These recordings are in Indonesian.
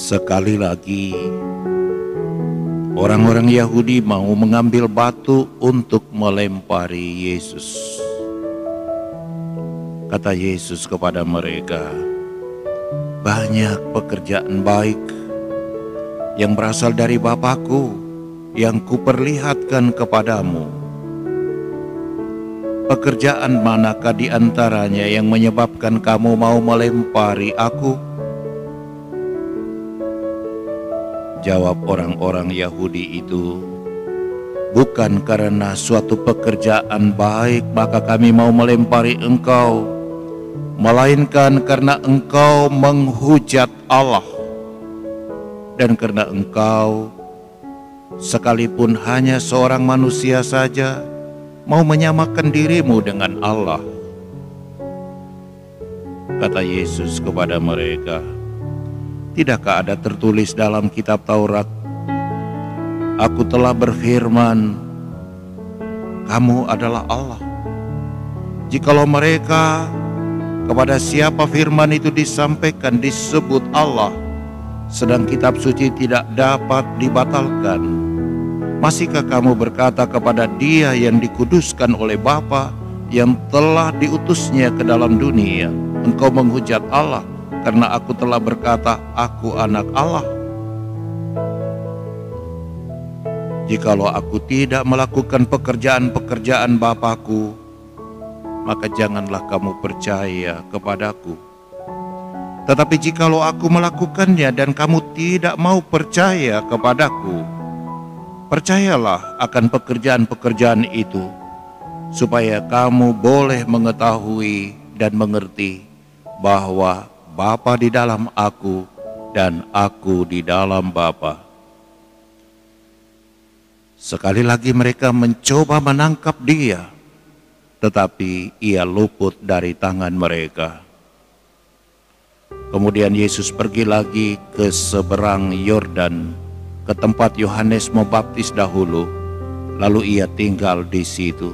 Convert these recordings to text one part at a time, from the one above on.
Sekali lagi, orang-orang Yahudi mau mengambil batu untuk melempari Yesus. Kata Yesus kepada mereka, "Banyak pekerjaan baik yang berasal dari Bapa-Ku yang kuperlihatkan kepadamu. Pekerjaan manakah di antaranya yang menyebabkan kamu mau melempari Aku?" Jawab orang-orang Yahudi itu, "Bukan karena suatu pekerjaan baik maka kami mau melempari engkau, melainkan karena engkau menghujat Allah, dan karena engkau, sekalipun hanya seorang manusia saja, mau menyamakan dirimu dengan Allah." Kata Yesus kepada mereka, "Tidakkah ada tertulis dalam kitab Taurat, Aku telah berfirman, kamu adalah Allah? Jikalau mereka kepada siapa firman itu disampaikan disebut Allah, sedang kitab suci tidak dapat dibatalkan, masihkah kamu berkata kepada Dia yang dikuduskan oleh Bapa yang telah diutusnya ke dalam dunia, engkau menghujat Allah karena Aku telah berkata, Aku anak Allah? Jikalau Aku tidak melakukan pekerjaan-pekerjaan Bapa-Ku, maka janganlah kamu percaya kepadaku. Tetapi jikalau Aku melakukannya dan kamu tidak mau percaya kepadaku, percayalah akan pekerjaan-pekerjaan itu, supaya kamu boleh mengetahui dan mengerti bahwa Bapa di dalam Aku dan Aku di dalam Bapa." Sekali lagi mereka mencoba menangkap Dia, tetapi Ia luput dari tangan mereka. Kemudian Yesus pergi lagi ke seberang Yordan, ke tempat Yohanes membaptis dahulu, lalu Ia tinggal di situ.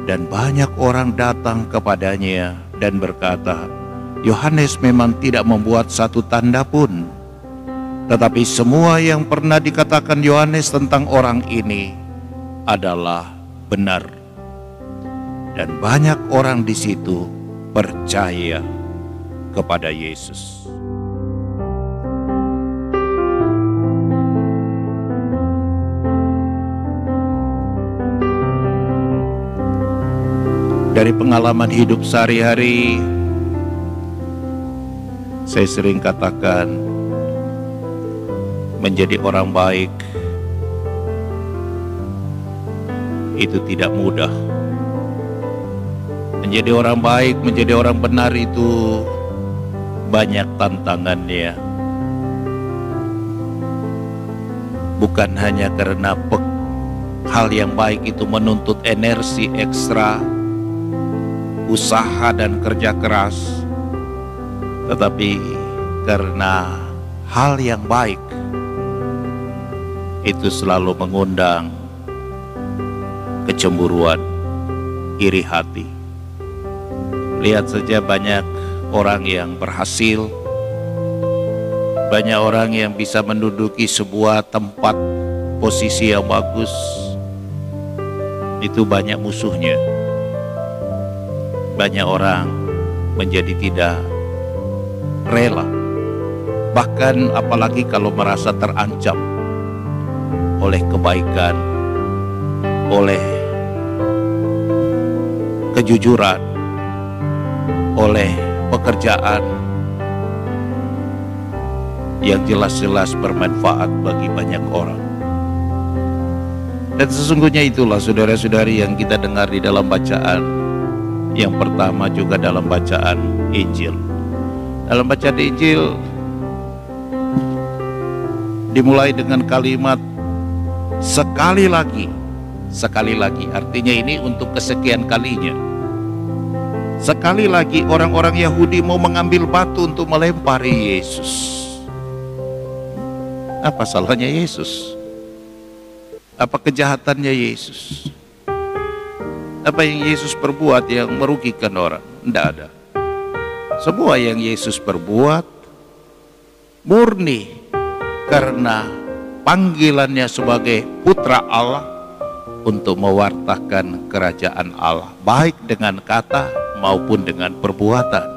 Dan banyak orang datang kepadanya dan berkata, "Yohanes memang tidak membuat satu tanda pun, tetapi semua yang pernah dikatakan Yohanes tentang orang ini adalah benar." Dan banyak orang di situ percaya kepada Yesus. Dari pengalaman hidup sehari-hari, saya sering katakan, menjadi orang baik itu tidak mudah. Menjadi orang baik, menjadi orang benar itu banyak tantangannya. Bukan hanya karena hal yang baik itu menuntut energi ekstra, usaha dan kerja keras, tetapi karena hal yang baik itu selalu mengundang kecemburuan, iri hati. Lihat saja banyak orang yang berhasil, banyak orang yang bisa menduduki sebuah tempat posisi yang bagus, itu banyak musuhnya. Banyak orang menjadi tidak rela, bahkan apalagi kalau merasa terancam oleh kebaikan, oleh kejujuran, oleh pekerjaan yang jelas-jelas bermanfaat bagi banyak orang. Dan sesungguhnya itulah saudara-saudari yang kita dengar di dalam bacaan yang pertama, juga dalam bacaan Injil. Dalam bacaan Injil dimulai dengan kalimat sekali lagi. Sekali lagi, artinya ini untuk kesekian kalinya. Sekali lagi orang-orang Yahudi mau mengambil batu untuk melempari Yesus. Apa salahnya Yesus? Apa kejahatannya Yesus? Apa yang Yesus perbuat yang merugikan orang? Tidak ada. Semua yang Yesus perbuat murni karena panggilannya sebagai putra Allah untuk mewartakan kerajaan Allah, baik dengan kata maupun dengan perbuatan.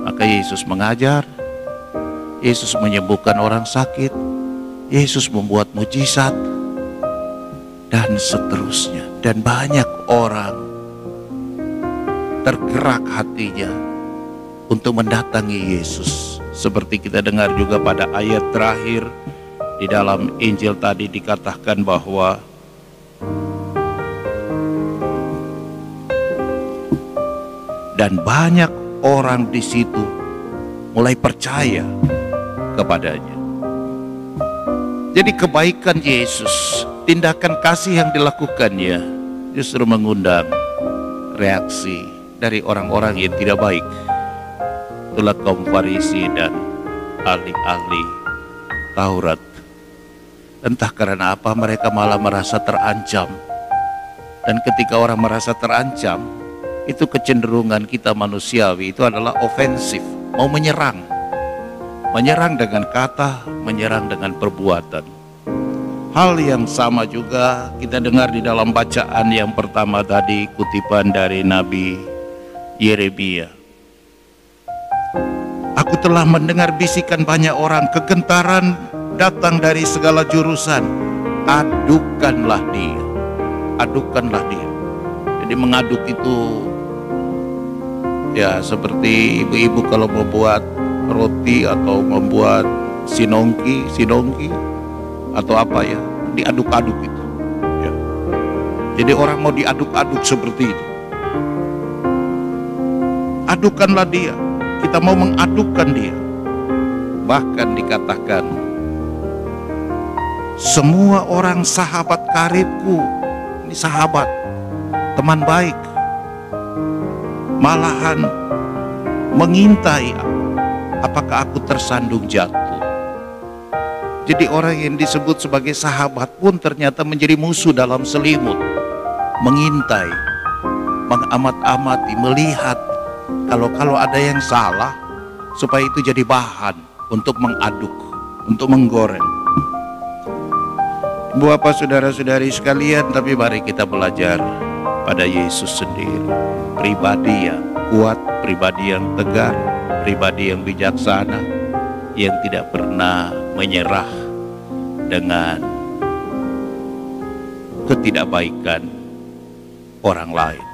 Maka Yesus mengajar, Yesus menyembuhkan orang sakit, Yesus membuat mujizat, dan seterusnya. Dan banyak orang tergerak hatinya untuk mendatangi Yesus. Seperti kita dengar juga pada ayat terakhir di dalam Injil tadi dikatakan bahwa dan banyak orang di situ mulai percaya kepadanya. Jadi kebaikan Yesus, tindakan kasih yang dilakukannya justru mengundang reaksi dari orang-orang yang tidak baik. Itulah kaum Farisi dan ahli-ahli Taurat. Entah karena apa mereka malah merasa terancam. Dan ketika orang merasa terancam, itu kecenderungan kita manusiawi itu adalah ofensif, mau menyerang. Menyerang dengan kata, menyerang dengan perbuatan. Hal yang sama juga kita dengar di dalam bacaan yang pertama tadi, kutipan dari Nabi Yeremia. Aku telah mendengar bisikan banyak orang, kegentaran datang dari segala jurusan. Adukanlah dia, adukanlah dia. Jadi mengaduk itu ya seperti ibu-ibu kalau membuat roti atau membuat sinongki atau apa ya, diaduk-aduk itu ya. Jadi orang mau diaduk-aduk seperti itu. Adukanlah dia, kita mau mengadukkan dia. Bahkan dikatakan semua orang sahabat karibku, ini sahabat, teman baik, malahan mengintai apakah aku tersandung jatuh. Jadi orang yang disebut sebagai sahabat pun ternyata menjadi musuh dalam selimut, mengintai, mengamat-amati, melihat kalau ada yang salah supaya itu jadi bahan untuk mengaduk, untuk menggoreng. Bapak, saudara-saudari sekalian, tapi mari kita belajar pada Yesus sendiri, pribadi yang kuat, pribadi yang tegar, pribadi yang bijaksana, yang tidak pernah menyerah dengan ketidakbaikan orang lain.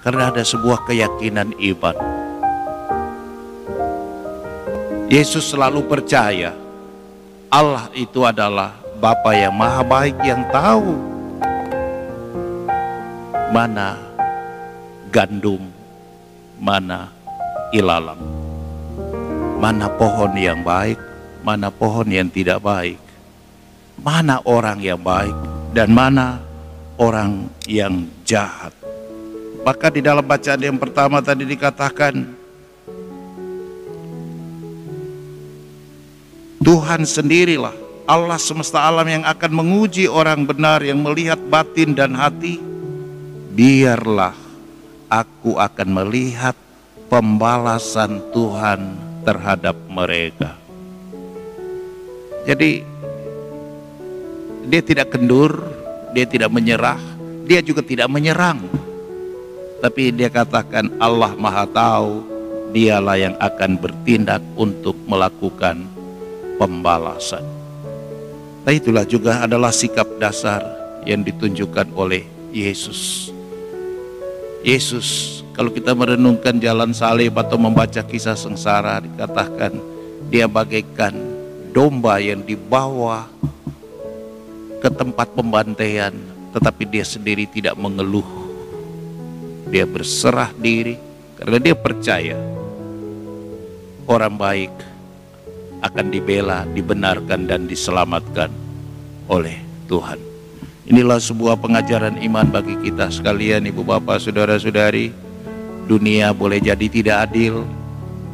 Karena ada sebuah keyakinan iman. Yesus selalu percaya Allah itu adalah Bapa yang maha baik, yang tahu mana gandum, mana ilalang, mana pohon yang baik, mana pohon yang tidak baik, mana orang yang baik dan mana orang yang jahat. Maka di dalam bacaan yang pertama tadi dikatakan Tuhan sendirilah Allah semesta alam yang akan menguji orang benar, yang melihat batin dan hati. Biarlah aku akan melihat pembalasan Tuhan terhadap mereka. Jadi dia tidak kendur, dia tidak menyerah, dia juga tidak menyerang. Tapi dia katakan Allah Maha Tahu, dialah yang akan bertindak untuk melakukan pembalasan. Nah, itulah juga adalah sikap dasar yang ditunjukkan oleh Yesus. Yesus, kalau kita merenungkan jalan salib atau membaca kisah sengsara, dikatakan dia bagaikan domba yang dibawa ke tempat pembantaian, tetapi dia sendiri tidak mengeluh. Dia berserah diri karena dia percaya orang baik akan dibela, dibenarkan dan diselamatkan oleh Tuhan. Inilah sebuah pengajaran iman bagi kita sekalian, ibu bapak, saudara-saudari. Dunia boleh jadi tidak adil,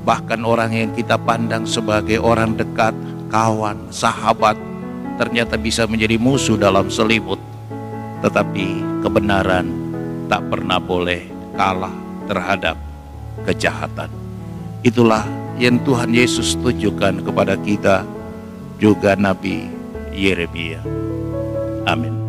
bahkan orang yang kita pandang sebagai orang dekat, kawan, sahabat, ternyata bisa menjadi musuh dalam selimut. Tetapi kebenaran tak pernah boleh kalah terhadap kejahatan. Itulah yang Tuhan Yesus tunjukkan kepada kita, juga Nabi Yeremia. Amin.